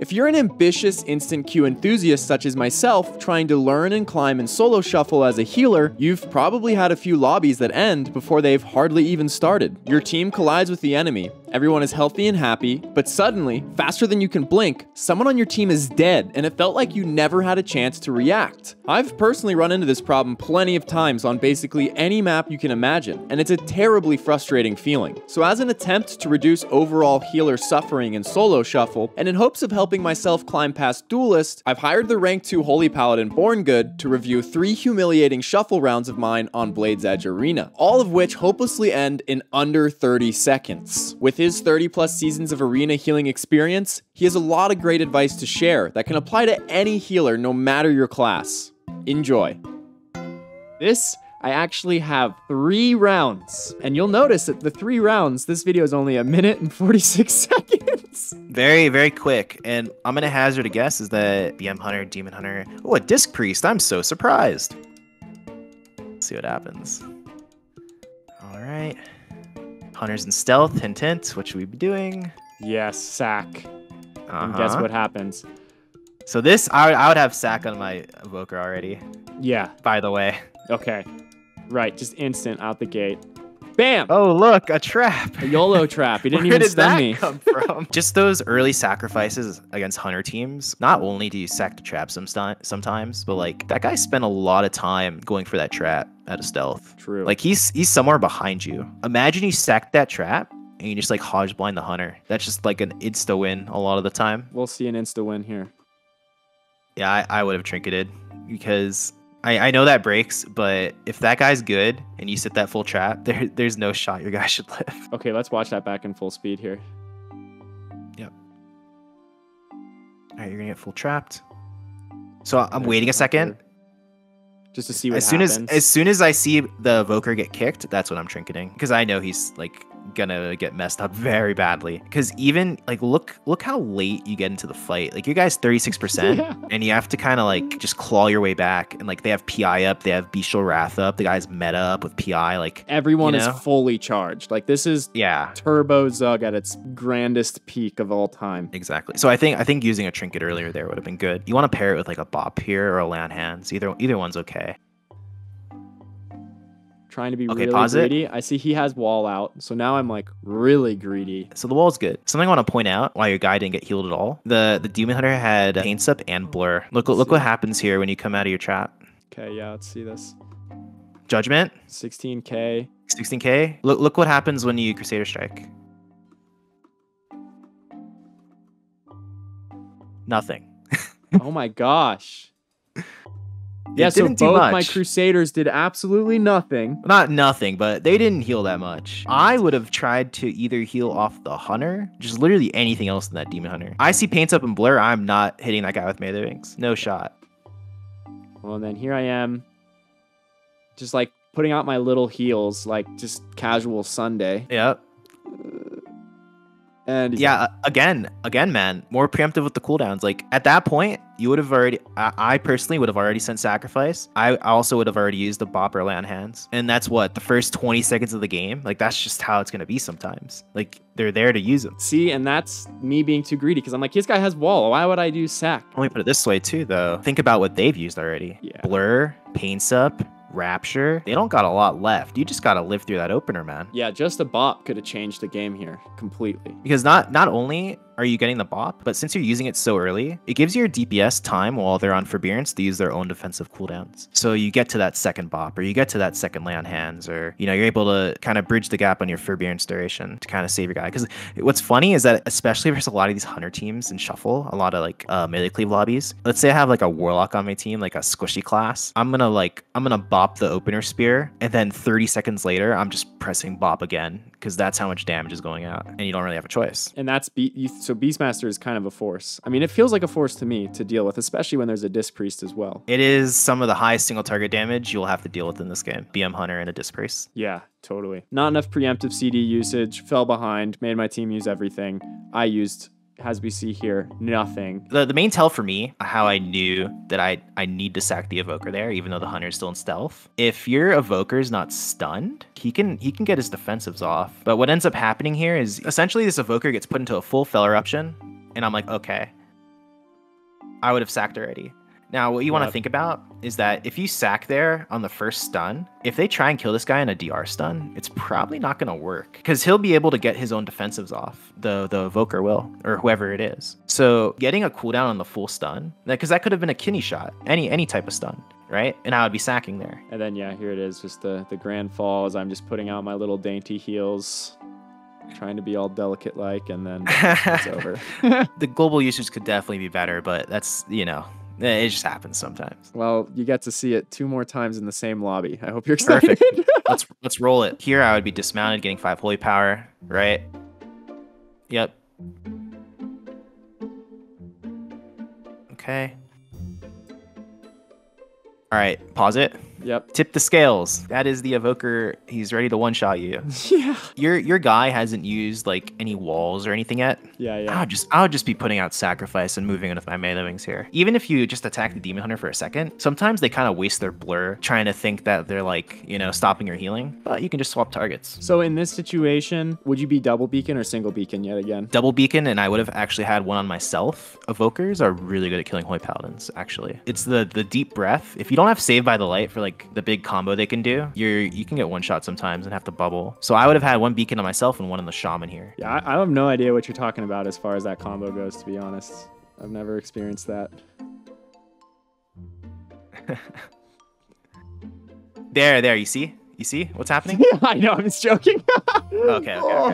If you're an ambitious instant queue enthusiast such as myself, trying to learn and climb and solo shuffle as a healer, you've probably had a few lobbies that end before they've hardly even started. Your team collides with the enemy, everyone is healthy and happy, but suddenly, faster than you can blink, someone on your team is dead, and it felt like you never had a chance to react. I've personally run into this problem plenty of times on basically any map you can imagine, and it's a terribly frustrating feeling. So as an attempt to reduce overall healer suffering in solo shuffle, and in hopes of helping myself climb past Duelist, I've hired the rank 2 Holy Paladin Borngood to review 3 humiliating shuffle rounds of mine on Blade's Edge Arena, all of which hopelessly end in under 30 seconds. With his 30+ seasons of arena healing experience, he has a lot of great advice to share that can apply to any healer no matter your class. Enjoy. I actually have 3 rounds, and you'll notice that the 3 rounds, this video is only 1 minute and 46 seconds. Very, very quick, and I'm gonna hazard a guess is that BM Hunter, Demon Hunter, oh, a Disc Priest, I'm so surprised. Let's see what happens. All right, Hunters and Stealth, hint hint, what should we be doing? Yes, sack. And guess what happens? So this, I would have sack on my Evoker already. Yeah. By the way. Okay. Right, just instant out the gate. Bam! Oh, look, a trap. A YOLO trap. He didn't Where even stun me. Where did that come from? Just those early sacrifices against Hunter teams. Not only do you sack the trap sometimes, but like that guy spent a lot of time going for that trap out of stealth. True. Like he's somewhere behind you. Imagine you sack that trap and you just like hodge blind the Hunter. That's just like an insta win a lot of the time. We'll see an insta win here. Yeah, I would have trinketed because I know that breaks, but if that guy's good and you sit that full trap, there's no shot your guy should live. Okay, let's watch that back in full speed here. Yep. All right, you're gonna get full trapped. So I'm waiting a second. Just to see what happens. As soon as I see the Evoker get kicked, that's when I'm trinketing. Because I know he's like gonna get messed up very badly. Because even like look how late you get into the fight. Like your guy's 36%, yeah. And you have to kind of like just claw your way back. And like they have PI up, they have Bestial Wrath up, the guy's meta up with PI. Like everyone is fully charged. Like this is Turbo Zug at its grandest peak of all time. Exactly. So I think using a trinket earlier there would have been good. You want to pair it with like a bop here or a lay on hands. Either one's okay. Trying to be really greedy. I see he has wall out, so now I'm like really greedy. So the wall's good. Something I want to point out why your guy didn't get healed at all. The Demon Hunter had Paints Up and Blur. Look what happens here when you come out of your trap. Okay, yeah, let's see this. Judgment. 16k. 16k. Look what happens when you Crusader Strike. Nothing. Oh my gosh. Yeah, so both my Crusaders did absolutely nothing. Not nothing, but they didn't heal that much. I would have tried to either heal off the Hunter, just literally anything else than that Demon Hunter. I see Paints Up and Blur, I'm not hitting that guy with Melee Wings. No shot. Well, then here I am, just like putting out my little heals, like just casual Sunday. Yep. And yeah, again, man, more preemptive with the cooldowns. Like at that point, you would have already. I personally would have already sent sacrifice. I also would have already used the bop or lay on hands, and that's what the first 20 seconds of the game. Like that's just how it's gonna be sometimes. Like they're there to use them. See, and that's me being too greedy because I'm like, this guy has wall. Why would I do sack? Let me put it this way too, though. Think about what they've used already. Yeah. Blur, Paints Up, Rapture. They don't got a lot left. You just got to live through that opener, man. Yeah, just a bop could have changed the game here completely. Because not only are you getting the bop, but since you're using it so early, it gives your DPS time while they're on forbearance to use their own defensive cooldowns. So you get to that second bop, or you get to that second lay on hands, or you're able to kind of bridge the gap on your forbearance duration to kind of save your guy. Because what's funny is that especially versus a lot of these Hunter teams in Shuffle, a lot of like melee cleave lobbies. Let's say I have like a Warlock on my team, like a squishy class. I'm gonna bop the opener spear, and then 30 seconds later, I'm just pressing bop again because that's how much damage is going out, and you don't really have a choice. And that's so Beastmaster is kind of a force. I mean, it feels like a force to me to deal with, especially when there's a Disc Priest as well. It is some of the highest single target damage you'll have to deal with in this game. BM Hunter and a Disc Priest. Yeah, totally. Not enough preemptive CD usage, fell behind, made my team use everything. I used, as we see here, nothing. The main tell for me, how I knew that I need to sack the Evoker there, even though the Hunter's still in stealth. If your Evoker's not stunned, he can get his defensives off. But what ends up happening here is essentially this Evoker gets put into a full Fell Eruption, and I'm like, okay, I would have sacked already. Now, what you want to think about is that if you sack there on the first stun, if they try and kill this guy in a DR stun, it's probably not going to work because he'll be able to get his own defensives off. The evoker will, or whoever it is. So getting a cooldown on the full stun, because that could have been a kidney shot, any type of stun, right? And I would be sacking there. And then, yeah, here it is, just the grand fall as I'm just putting out my little dainty heals, trying to be all delicate-like, and then it's over. The global usage could definitely be better, but that's, you know, it just happens sometimes. Well, you get to see it 2 more times in the same lobby. I hope you're excited. Perfect. let's roll it. Here I would be dismounted, getting 5 holy power, right? Yep. Okay. All right, pause it. Yep. Tip the scales. That is the evoker. He's ready to one-shot you. Yeah. Your guy hasn't used like any walls or anything yet. Yeah. I would just be putting out sacrifice and moving in with my melee wings here. Even if you just attack the demon hunter for a second, sometimes they kind of waste their blur trying to think that they're like, you know, stopping your healing. But you can just swap targets. So in this situation, would you be double beacon or single beacon yet again? Double beacon, and I would have actually had one on myself. Evokers are really good at killing holy paladins, actually. It's the deep breath. If you don't have save by the light for like the big combo they can do, you can get one shot sometimes and have to bubble. So I would have had 1 beacon on myself and 1 on the shaman here. Yeah, I have no idea what you're talking about as far as that combo goes, to be honest. I've never experienced that. There, you see? You see what's happening? Yeah, I know, I'm just joking. Okay. All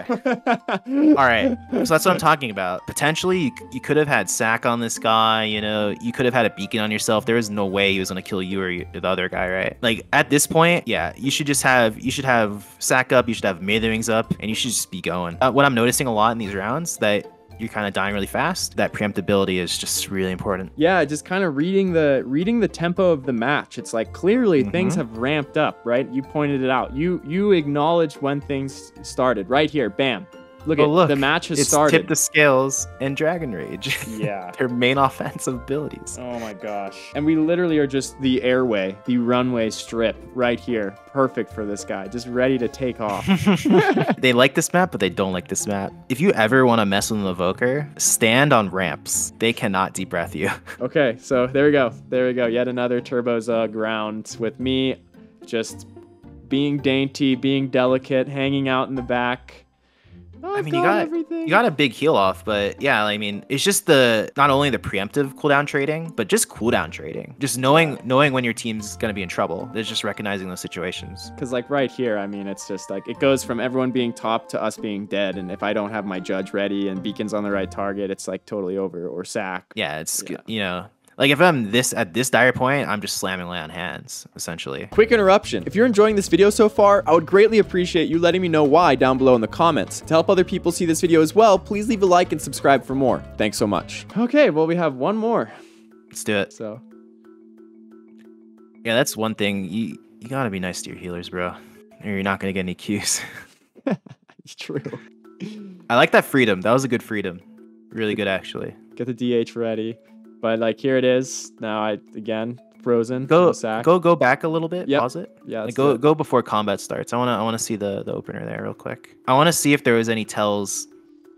right, so that's what I'm talking about. Potentially, you could have had sack on this guy, you know, you could have had a beacon on yourself. There was no way he was going to kill you or the other guy, right? Like, at this point, yeah, you should have sack up, you should have melee wings up, and you should just be going. What I'm noticing a lot in these rounds, that you're kind of dying really fast, that preemptability is just really important. Yeah, just kind of reading the tempo of the match. It's like clearly things have ramped up, right? You pointed it out. You acknowledged when things started. Right here, bam. Look, the match has started. Tip the scales and Dragon Rage. Yeah. Their main offensive abilities. Oh my gosh. And we literally are just the airway, the runway strip right here. Perfect for this guy. Just ready to take off. They like this map, but they don't like this map. If you ever want to mess with an evoker, stand on ramps. They cannot deep breath you. Okay, so there we go. There we go. Yet another Turbo Zug round with me just being dainty, being delicate, hanging out in the back. I mean, you got a big heal off, but yeah, I mean, it's just not only the preemptive cooldown trading, but just cooldown trading. Just knowing when your team's gonna be in trouble. It's just recognizing those situations. Because like right here, I mean, it's just like it goes from everyone being top to us being dead, and if I don't have my judge ready and beacons on the right target, it's like totally over or sack. Yeah, you know. Like, if I'm at this dire point, I'm just slamming lay on hands, essentially. Quick interruption. If you're enjoying this video so far, I would greatly appreciate you letting me know why down below in the comments. To help other people see this video as well, please leave a like and subscribe for more. Thanks so much. Okay, well, we have one more. Let's do it. So, yeah, that's one thing. You gotta be nice to your healers, bro, or you're not gonna get any Qs. It's true. I like that freedom. That was a good freedom. Really good, actually. Get the DH ready. But like here it is. Now again frozen. Go sack. go back a little bit. Yep. Pause it. Yeah. Like go before combat starts. I wanna see the opener there real quick. I wanna see if there was any tells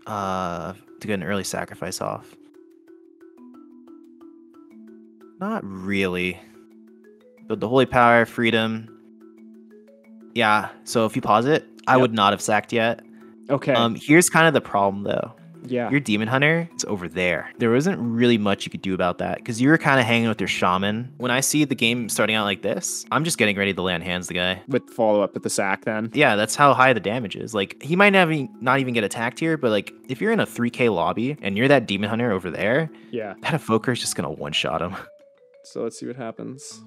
to get an early sacrifice off. Not really. But the holy power, freedom. Yeah. So if you pause it, I would not have sacked yet. Okay. Here's kind of the problem though. Yeah. Your demon hunter is over there. There wasn't really much you could do about that because you were kind of hanging with your shaman. When I see the game starting out like this, I'm just getting ready to lay on hands the guy. With follow up with the sack then? Yeah, that's how high the damage is. Like, he might not even get attacked here, but like, if you're in a 3k lobby and you're that demon hunter over there, yeah, that evoker is just gonna one-shot him. So let's see what happens.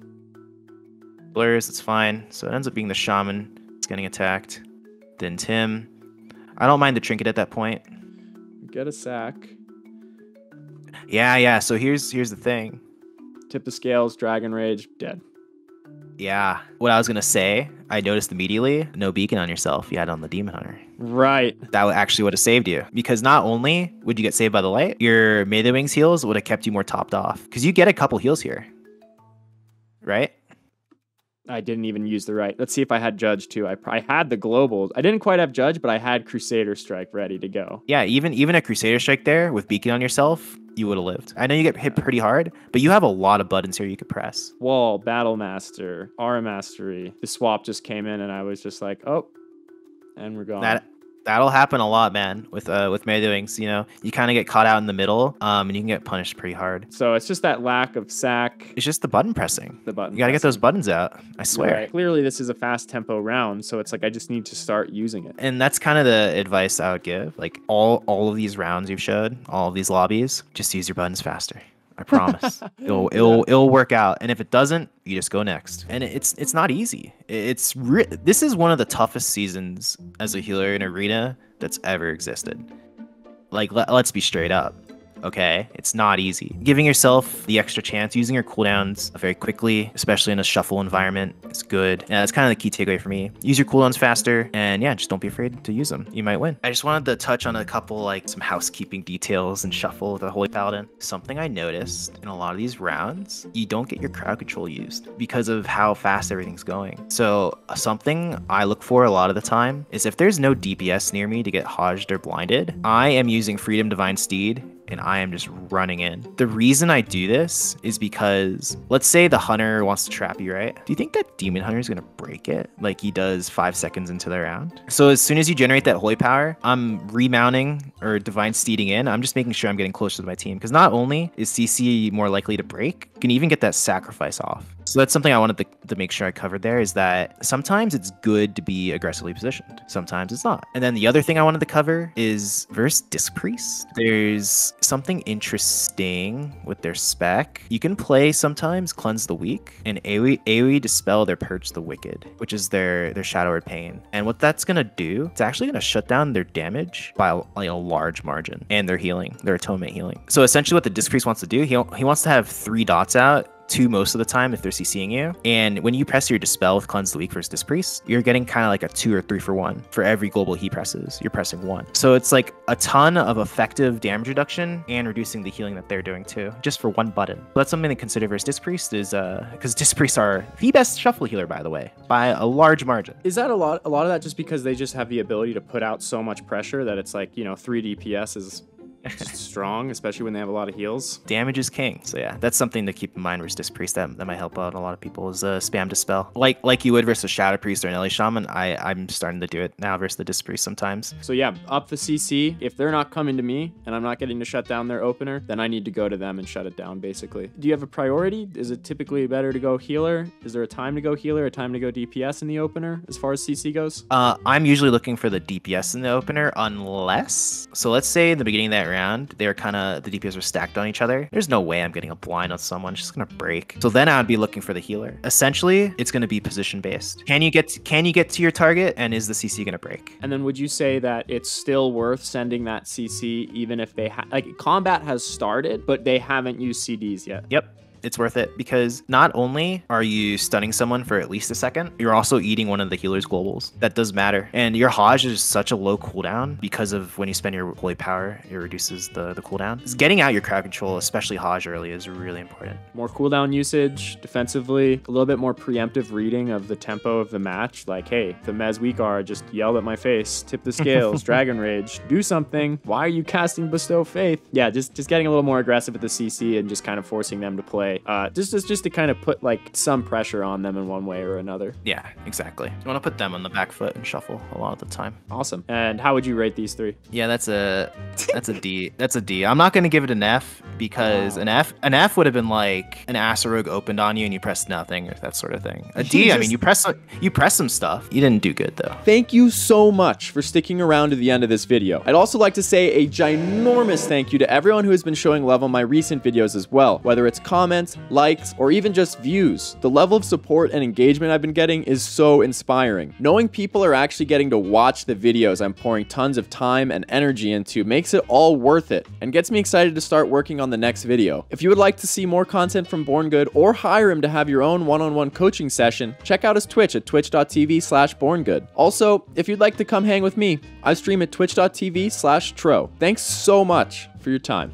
Blurs, it's fine. So it ends up being the shaman that's getting attacked. Then Tim. I don't mind the trinket at that point. Get a sack. Yeah. So here's the thing. Tip the scales, Dragon Rage, dead. Yeah. What I was gonna say, I noticed immediately, no beacon on yourself. You had it on the demon hunter. Right. That actually would have saved you because not only would you get saved by the light, your melee wings heals would have kept you more topped off because you get a couple heals here, right? I didn't even use the right. Let's see if I had Judge too. I had the global. I didn't quite have Judge, but I had Crusader Strike ready to go. Yeah, even a Crusader Strike there with Beacon on yourself, you would have lived. I know you get hit pretty hard, but you have a lot of buttons here you could press. Wall, Battle Master, Aura Mastery. The swap just came in and I was just like, oh, and we're gone. That'll happen a lot, man, with melee doings. You know, you kind of get caught out in the middle, and you can get punished pretty hard. So it's just that lack of sack. It's just the button pressing. The button. You gotta get those buttons out. I swear. Right. Clearly, this is a fast tempo round, so it's like I just need to start using it. And that's kind of the advice I would give. Like all of these rounds you've showed, all of these lobbies, just use your buttons faster. I promise. It'll work out. And if it doesn't, you just go next. And it's not easy. This is one of the toughest seasons as a healer in Arena that's ever existed. Like, let's be straight up. Okay, it's not easy. Giving yourself the extra chance, using your cooldowns very quickly, especially in a shuffle environment, is good. Yeah, that's kind of the key takeaway for me. Use your cooldowns faster, and yeah, just don't be afraid to use them. You might win. I just wanted to touch on a couple, like, some housekeeping details in shuffle with the Holy Paladin. Something I noticed in a lot of these rounds, you don't get your crowd control used because of how fast everything's going. So something I look for a lot of the time is if there's no DPS near me to get hodged or blinded, I am using Freedom Divine Steed and I am just running in. The reason I do this is because, let's say the hunter wants to trap you, right? Do you think that demon hunter is gonna break it like he does 5 seconds into the round? So as soon as you generate that holy power, I'm remounting or divine steeding in. I'm just making sure I'm getting closer to my team, because not only is CC more likely to break, you can even get that sacrifice off. So that's something I wanted to make sure I covered there, is that sometimes it's good to be aggressively positioned. Sometimes it's not. And then the other thing I wanted to cover is versus Disc Priest. There's something interesting with their spec. You can play sometimes Cleanse the Weak and AoE Dispel their Purge the Wicked, which is their Shadow or Pain. And what that's gonna do, it's actually gonna shut down their damage by a large margin, and their healing, their atonement healing. So essentially what the Disc Priest wants to do, he wants to have 3 dots out, 2 most of the time if they're CCing you. And when you press your Dispel with Cleanse the Weak versus Disc Priest, you're getting kind of like a 2 or 3 for 1. For every global he presses, you're pressing 1. So it's like a ton of effective damage reduction and reducing the healing that they're doing too, just for 1 button. So that's something to consider versus Disc Priest, is because Disc Priests are the best shuffle healer, by the way, by a large margin. Is that a lot of that just because they just have the ability to put out so much pressure that it's like, you know, 3 DPS is just strong, especially when they have a lot of heals? Damage is king. So yeah, that's something to keep in mind versus Disc Priest. That might help out a lot of people, is spam Dispel. Like you would versus Shadow Priest or an LA Shaman. I'm starting to do it now versus the Disc Priest sometimes. So yeah, up the CC. If they're not coming to me and I'm not getting to shut down their opener, then I need to go to them and shut it down, basically. Do you have a priority? Is it typically better to go healer? Is there a time to go healer, a time to go DPS in the opener as far as CC goes? I'm usually looking for the DPS in the opener, unless, so let's say in the beginning of that round, they're kind of, the DPS are stacked on each other. There's no way I'm getting a blind on someone. It's just gonna break. So then I would be looking for the healer. Essentially, it's gonna be position based. Can you get to your target, and is the CC gonna break? And then would you say that it's still worth sending that CC even if they like combat has started, but they haven't used CDs yet? Yep. It's worth it, because not only are you stunning someone for at least a second, you're also eating one of the healer's globals. That does matter. And your Hodge is such a low cooldown because of when you spend your holy power, it reduces the cooldown. Just getting out your crowd control, especially Hodge early, is really important. More cooldown usage defensively, a little bit more preemptive reading of the tempo of the match. Like, hey, the Mez weak are just yelled at my face, tip the scales, Dragon Rage, do something. Why are you casting Bestow Faith? Yeah, just getting a little more aggressive at the CC and just kind of forcing them to play. Just to kind of put like some pressure on them in one way or another. Yeah, exactly. You want to put them on the back foot and shuffle a lot of the time. Awesome. And how would you rate these 3? Yeah, that's a D. That's a D. I'm not going to give it an F, because an F would have been like an Asarogue opened on you and you pressed nothing, or that sort of thing. A D, I mean, you press some stuff. You didn't do good though. Thank you so much for sticking around to the end of this video. I'd also like to say a ginormous thank you to everyone who has been showing love on my recent videos as well, whether it's comments, likes, or even just views. The level of support and engagement I've been getting is so inspiring. Knowing people are actually getting to watch the videos I'm pouring tons of time and energy into makes it all worth it, and gets me excited to start working on the next video. If you would like to see more content from Borngood, or hire him to have your own one-on-one coaching session, check out his Twitch at twitch.tv/Borngood. Also, if you'd like to come hang with me, I stream at twitch.tv/Tro. Thanks so much for your time.